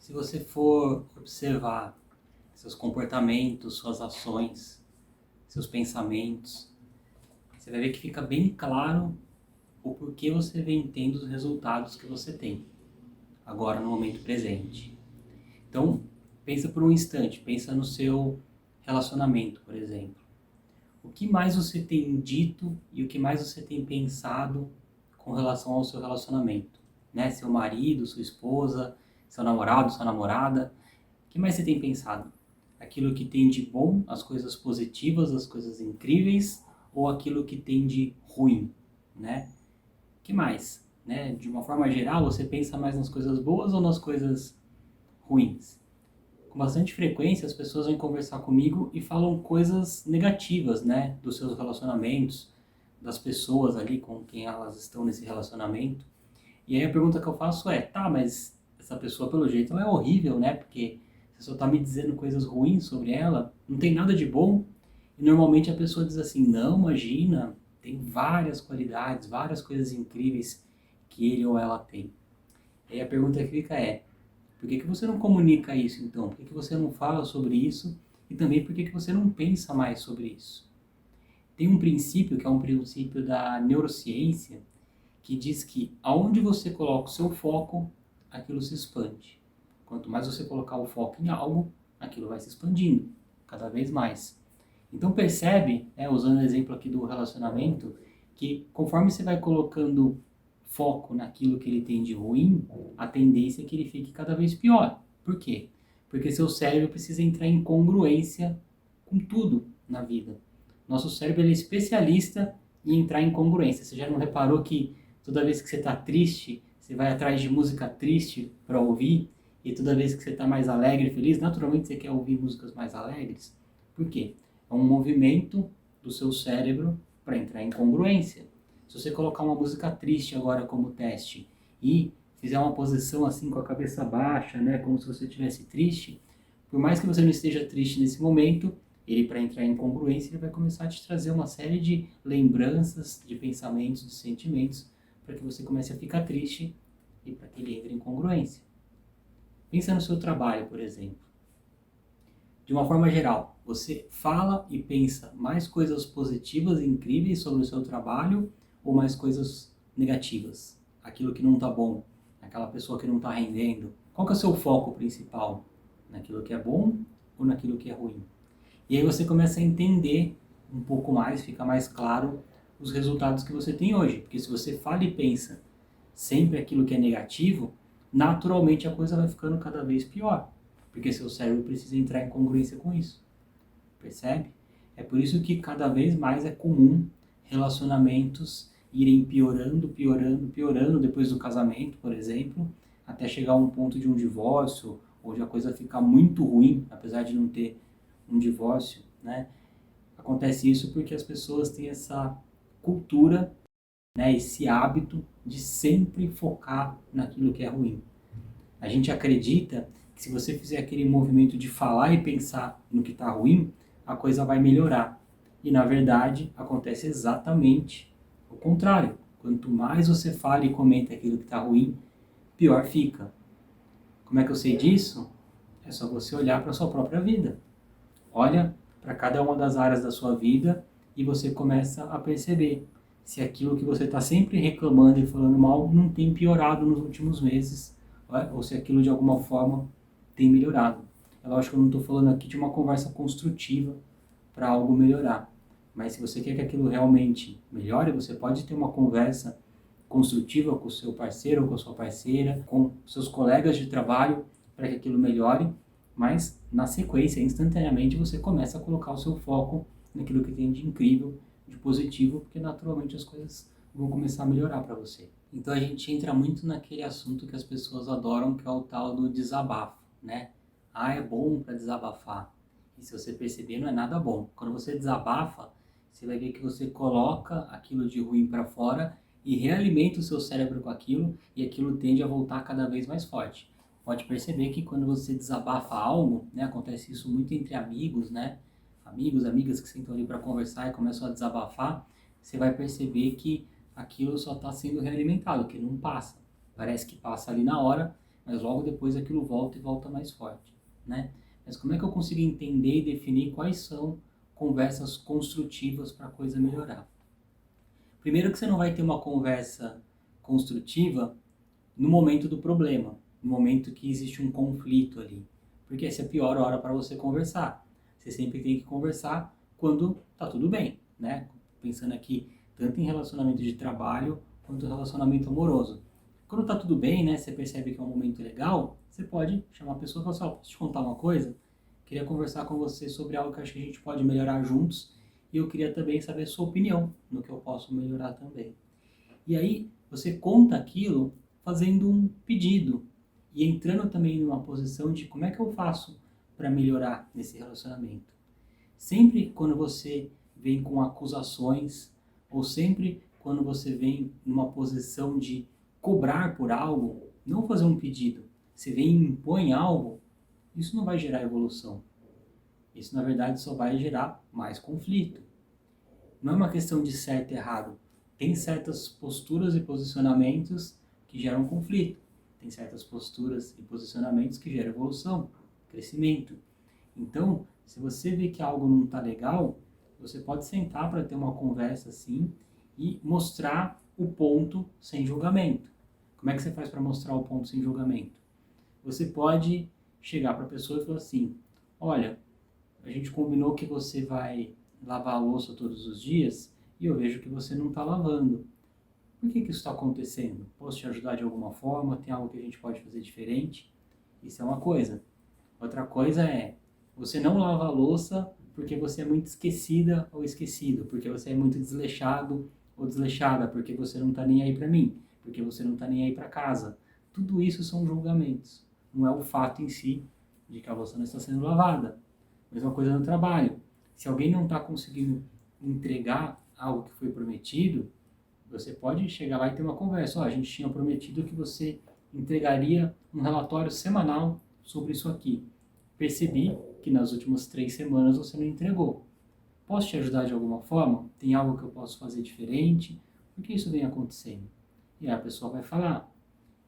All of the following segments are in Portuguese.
Se você for observar seus comportamentos, suas ações, seus pensamentos, você vai ver que fica bem claro o porquê você vem tendo os resultados que você tem, agora no momento presente. Então, pensa por um instante, pensa no seu relacionamento, por exemplo. O que mais você tem dito e o que mais você tem pensado com relação ao seu relacionamento? Né? Seu marido, sua esposa, seu namorado, sua namorada. O que mais você tem pensado? Aquilo que tem de bom, as coisas positivas, as coisas incríveis, ou aquilo que tem de ruim, né? O que mais? Né? De uma forma geral, você pensa mais nas coisas boas ou nas coisas ruins? Com bastante frequência, as pessoas vêm conversar comigo e falam coisas negativas, né? Dos seus relacionamentos, das pessoas ali com quem elas estão nesse relacionamento. E aí a pergunta que eu faço é, tá, mas essa pessoa pelo jeito ela é horrível, né? Porque você só tá me dizendo coisas ruins sobre ela, não tem nada de bom. E normalmente a pessoa diz assim, não, imagina, tem várias qualidades, várias coisas incríveis que ele ou ela tem. E aí a pergunta que fica é, por que você não comunica isso então? Por que você não fala sobre isso? E também por que você não pensa mais sobre isso? Tem um princípio que é um princípio da neurociência que diz que aonde você coloca o seu foco, aquilo se expande. Quanto mais você colocar o foco em algo, aquilo vai se expandindo cada vez mais. Então percebe, usando o exemplo aqui do relacionamento, que conforme você vai colocando foco naquilo que ele tem de ruim, a tendência é que ele fique cada vez pior. Por quê? Porque seu cérebro precisa entrar em congruência com tudo na vida. Nosso cérebro é especialista em entrar em congruência. Você já não reparou que toda vez que você está triste, você vai atrás de música triste para ouvir? E toda vez que você está mais alegre e feliz, naturalmente você quer ouvir músicas mais alegres? Por quê? É um movimento do seu cérebro para entrar em congruência. Se você colocar uma música triste agora como teste e fizer uma posição assim com a cabeça baixa, né, como se você estivesse triste, por mais que você não esteja triste nesse momento, ele, para entrar em congruência, ele vai começar a te trazer uma série de lembranças, de pensamentos, de sentimentos, para que você comece a ficar triste e para que ele entre em congruência. Pensa no seu trabalho, por exemplo. De uma forma geral, você fala e pensa mais coisas positivas e incríveis sobre o seu trabalho ou mais coisas negativas? Aquilo que não está bom, aquela pessoa que não está rendendo. Qual que é o seu foco principal? Naquilo que é bom ou naquilo que é ruim? E aí você começa a entender um pouco mais, fica mais claro os resultados que você tem hoje. Porque se você fala e pensa sempre aquilo que é negativo, naturalmente a coisa vai ficando cada vez pior. Porque seu cérebro precisa entrar em congruência com isso. Percebe? É por isso que cada vez mais é comum relacionamentos irem piorando, piorando, piorando depois do casamento, por exemplo, até chegar a um ponto de um divórcio, onde a coisa fica muito ruim, apesar de não ter um divórcio, né? Acontece isso porque as pessoas têm essa cultura, né, esse hábito de sempre focar naquilo que é ruim. A gente acredita que se você fizer aquele movimento de falar e pensar no que está ruim, a coisa vai melhorar. E na verdade acontece exatamente o contrário. Quanto mais você fala e comenta aquilo que está ruim, pior fica. Como é que eu sei disso? É só você olhar para a sua própria vida. Olha para cada uma das áreas da sua vida e você começa a perceber se aquilo que você está sempre reclamando e falando mal não tem piorado nos últimos meses, ou se aquilo de alguma forma tem melhorado. É lógico que eu não estou falando aqui de uma conversa construtiva para algo melhorar, mas se você quer que aquilo realmente melhore, você pode ter uma conversa construtiva com o seu parceiro ou com a sua parceira, com seus colegas de trabalho, para que aquilo melhore, mas na sequência, instantaneamente, você começa a colocar o seu foco naquilo que tem de incrível, de positivo, porque naturalmente as coisas vão começar a melhorar para você. Então a gente entra muito naquele assunto que as pessoas adoram, que é o tal do desabafo, né? Ah, é bom para desabafar. E se você perceber, não é nada bom. Quando você desabafa, você vai ver que você coloca aquilo de ruim para fora e realimenta o seu cérebro com aquilo, e aquilo tende a voltar cada vez mais forte. Pode perceber que quando você desabafa algo, né, acontece isso muito entre amigos, né? Amigos, amigas que sentam ali para conversar e começam a desabafar, você vai perceber que aquilo só está sendo realimentado, que não passa. Parece que passa ali na hora, mas logo depois aquilo volta e volta mais forte, né? Mas como é que eu consigo entender e definir quais são conversas construtivas para a coisa melhorar? Primeiro que você não vai ter uma conversa construtiva no momento do problema, no momento que existe um conflito ali, porque essa é a pior hora para você conversar. Você sempre tem que conversar quando tá tudo bem, né? Pensando aqui tanto em relacionamento de trabalho quanto relacionamento amoroso. Quando tá tudo bem, né, você percebe que é um momento legal, você pode chamar a pessoa e falar assim, ó, posso te contar uma coisa? Queria conversar com você sobre algo que acho que a gente pode melhorar juntos e eu queria também saber a sua opinião no que eu posso melhorar também. E aí você conta aquilo fazendo um pedido e entrando também numa posição de como é que eu faço para melhorar nesse relacionamento. Sempre quando você vem com acusações ou sempre quando você vem numa posição de cobrar por algo, não fazer um pedido, você vem e impõe algo, isso não vai gerar evolução. Isso, na verdade, só vai gerar mais conflito. Não é uma questão de certo e errado. Tem certas posturas e posicionamentos que geram conflito. Tem certas posturas e posicionamentos que geram evolução, crescimento. Então, se você vê que algo não está legal, você pode sentar para ter uma conversa assim e mostrar o ponto sem julgamento. Como é que você faz para mostrar o ponto sem julgamento? Você pode chegar para a pessoa e falar assim, olha, a gente combinou que você vai lavar a louça todos os dias e eu vejo que você não está lavando. Por que isso está acontecendo? Posso te ajudar de alguma forma? Tem algo que a gente pode fazer diferente? Isso é uma coisa. Outra coisa é, você não lava a louça porque você é muito esquecida ou esquecido, porque você é muito desleixado ou desleixada, porque você não está nem aí para mim, porque você não está nem aí para casa. Tudo isso são julgamentos. Não é o fato em si de que a louça não está sendo lavada. Mesma coisa no trabalho. Se alguém não está conseguindo entregar algo que foi prometido, você pode chegar lá e ter uma conversa. A gente tinha prometido que você entregaria um relatório semanal sobre isso aqui. Percebi que nas últimas 3 semanas você não entregou. Posso te ajudar de alguma forma? Tem algo que eu posso fazer diferente? Por que isso vem acontecendo? E aí a pessoa vai falar.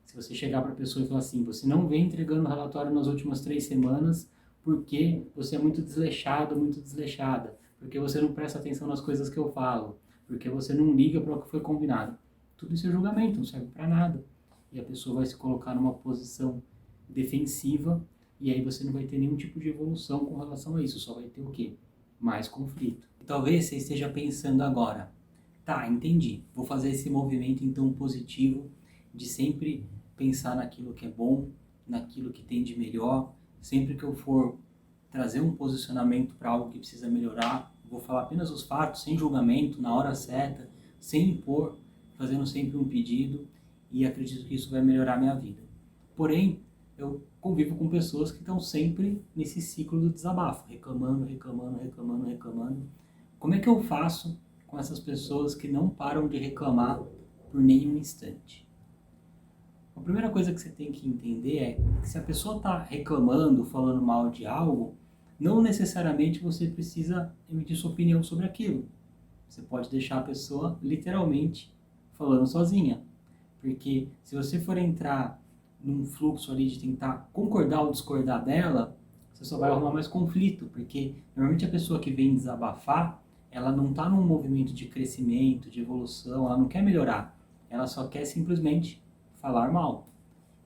Se você chegar para a pessoa e falar assim, você não vem entregando o relatório nas últimas 3 semanas porque você é muito desleixado, muito desleixada, porque você não presta atenção nas coisas que eu falo, porque você não liga para o que foi combinado. Tudo isso é julgamento, não serve para nada. E a pessoa vai se colocar numa posição defensiva e aí você não vai ter nenhum tipo de evolução com relação a isso, só vai ter o quê? Mais conflito. E talvez você esteja pensando agora, tá, entendi, vou fazer esse movimento então positivo de sempre pensar naquilo que é bom, naquilo que tem de melhor. Sempre que eu for trazer um posicionamento para algo que precisa melhorar, vou falar apenas os fatos, sem julgamento, na hora certa, sem impor, fazendo sempre um pedido, e acredito que isso vai melhorar a minha vida. Porém, eu convivo com pessoas que estão sempre nesse ciclo do desabafo, reclamando, reclamando, reclamando, reclamando. Como é que eu faço com essas pessoas que não param de reclamar por nenhum instante? A primeira coisa que você tem que entender é que se a pessoa está reclamando, falando mal de algo, não necessariamente você precisa emitir sua opinião sobre aquilo. Você pode deixar a pessoa literalmente falando sozinha. Porque se você for entrar num fluxo ali de tentar concordar ou discordar dela, você só vai arrumar mais conflito. Porque normalmente a pessoa que vem desabafar, ela não está num movimento de crescimento, de evolução, ela não quer melhorar. Ela só quer simplesmente falar mal.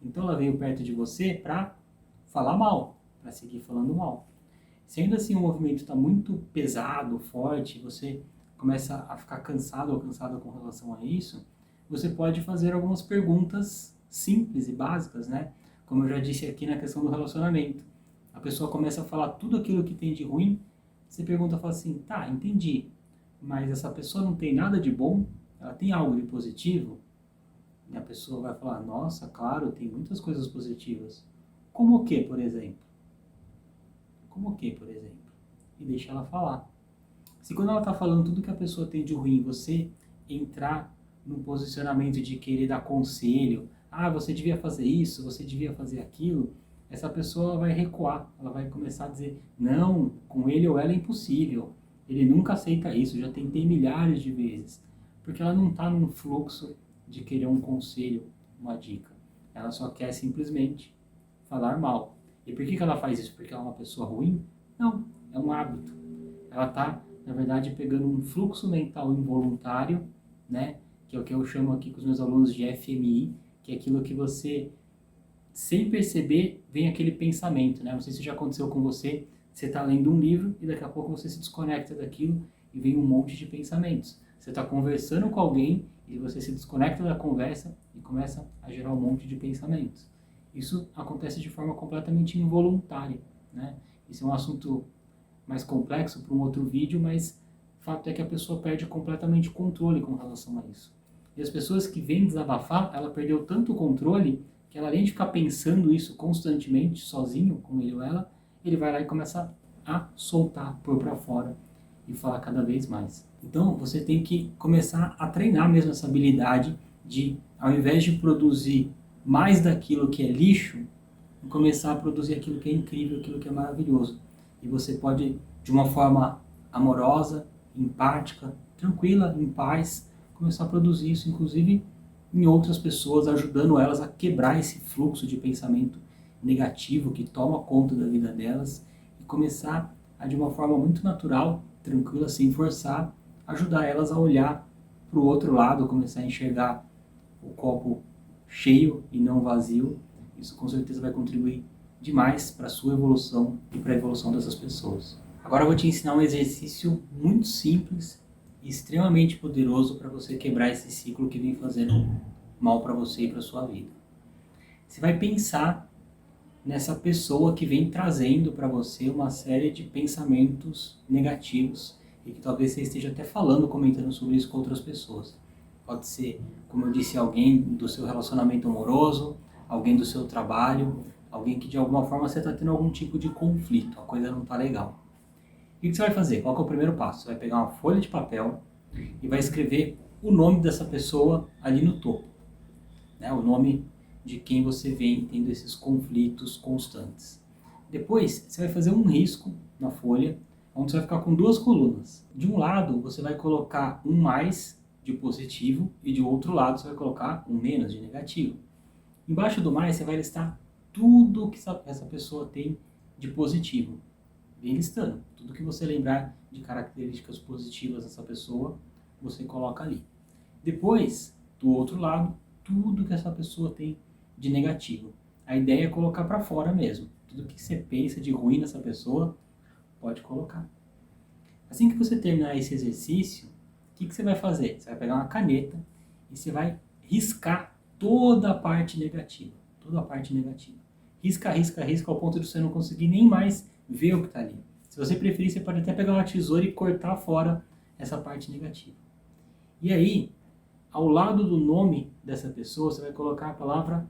Então ela veio perto de você para falar mal, para seguir falando mal. Sendo assim, o movimento está muito pesado, forte, você começa a ficar cansado ou cansada com relação a isso, você pode fazer algumas perguntas simples e básicas, né? Como eu já disse aqui na questão do relacionamento. A pessoa começa a falar tudo aquilo que tem de ruim, você pergunta, fala assim, tá, entendi, mas essa pessoa não tem nada de bom? Ela tem algo de positivo? E a pessoa vai falar, nossa, claro, tem muitas coisas positivas. Como o que, por exemplo? Como o que, por exemplo? E deixa ela falar. Se quando ela está falando tudo que a pessoa tem de ruim, você entrar num posicionamento de querer dar conselho, você devia fazer isso, você devia fazer aquilo, essa pessoa vai recuar, ela vai começar a dizer, não, com ele ou ela é impossível, ele nunca aceita isso, já tentei milhares de vezes, porque ela não está num fluxo de querer um conselho, uma dica. Ela só quer simplesmente falar mal. E por que ela faz isso? Porque ela é uma pessoa ruim? Não, é um hábito. Ela está, na verdade, pegando um fluxo mental involuntário, né? Que é o que eu chamo aqui com os meus alunos de FMI, que é aquilo que você, sem perceber, vem aquele pensamento, né? Não sei se já aconteceu com você, você está lendo um livro e daqui a pouco você se desconecta daquilo e vem um monte de pensamentos. Você está conversando com alguém e você se desconecta da conversa e começa a gerar um monte de pensamentos. Isso acontece de forma completamente involuntária, né? Isso é um assunto mais complexo para um outro vídeo, mas o fato é que a pessoa perde completamente o controle com relação a isso. E as pessoas que vêm desabafar, ela perdeu tanto o controle que ela, além de ficar pensando isso constantemente, sozinho, com ele ou ela, ele vai lá e começa a soltar, pôr para fora e falar cada vez mais. Então, você tem que começar a treinar mesmo essa habilidade de, ao invés de produzir mais daquilo que é lixo, começar a produzir aquilo que é incrível, aquilo que é maravilhoso. E você pode, de uma forma amorosa, empática, tranquila, em paz, começar a produzir isso, inclusive em outras pessoas, ajudando elas a quebrar esse fluxo de pensamento negativo que toma conta da vida delas e começar a, de uma forma muito natural, tranquila, sem forçar, ajudar elas a olhar para o outro lado, começar a enxergar o copo cheio e não vazio. Isso com certeza vai contribuir demais para a sua evolução e para a evolução dessas pessoas. Agora eu vou te ensinar um exercício muito simples e extremamente poderoso para você quebrar esse ciclo que vem fazendo mal para você e para a sua vida. Você vai pensar nessa pessoa que vem trazendo para você uma série de pensamentos negativos e que talvez você esteja até falando, comentando sobre isso com outras pessoas. Pode ser, como eu disse, alguém do seu relacionamento amoroso, alguém do seu trabalho, alguém que de alguma forma você está tendo algum tipo de conflito, a coisa não está legal. O que você vai fazer? Qual que é o primeiro passo? Você vai pegar uma folha de papel e vai escrever o nome dessa pessoa ali no topo, né? O nome de quem você vem tendo esses conflitos constantes. Depois, você vai fazer um risco na folha, onde você vai ficar com duas colunas. De um lado, você vai colocar um mais de positivo e de outro lado, você vai colocar um menos de negativo. Embaixo do mais, você vai listar tudo que essa pessoa tem de positivo. Vem listando. Tudo que você lembrar de características positivas dessa pessoa, você coloca ali. Depois, do outro lado, tudo que essa pessoa tem de negativo. A ideia é colocar para fora mesmo. Tudo que você pensa de ruim nessa pessoa, pode colocar. Assim que você terminar esse exercício, o que você vai fazer? Você vai pegar uma caneta e você vai riscar toda a parte negativa. Toda a parte negativa. Risca, risca, risca ao ponto de você não conseguir nem mais ver o que está ali. Se você preferir, você pode até pegar uma tesoura e cortar fora essa parte negativa. E aí, ao lado do nome dessa pessoa, você vai colocar a palavra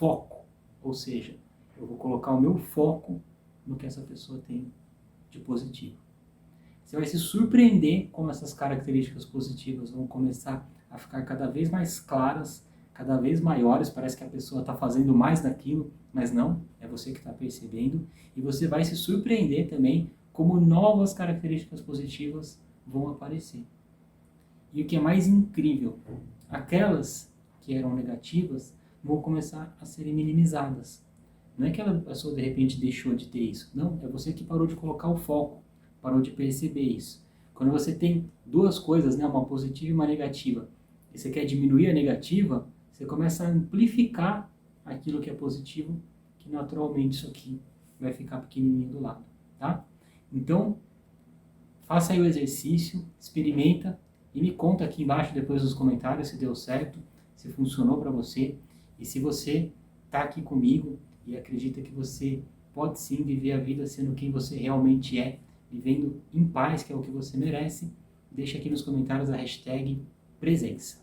foco. Ou seja, eu vou colocar o meu foco no que essa pessoa tem de positivo. Você vai se surpreender como essas características positivas vão começar a ficar cada vez mais claras, cada vez maiores. Parece que a pessoa está fazendo mais daquilo, mas não, é você que está percebendo. E você vai se surpreender também como novas características positivas vão aparecer. E o que é mais incrível, aquelas que eram negativas vão começar a serem minimizadas. Não é que a pessoa de repente deixou de ter isso. Não, é você que parou de colocar o foco, parou de perceber isso. Quando você tem duas coisas, né, uma positiva e uma negativa, e você quer diminuir a negativa, você começa a amplificar aquilo que é positivo, que naturalmente isso aqui vai ficar pequenininho do lado, tá? Então, faça aí o exercício, experimenta e me conta aqui embaixo depois nos comentários se deu certo, se funcionou para você e se você está aqui comigo e acredita que você pode sim viver a vida sendo quem você realmente é, vivendo em paz, que é o que você merece. Deixa aqui nos comentários a hashtag presença.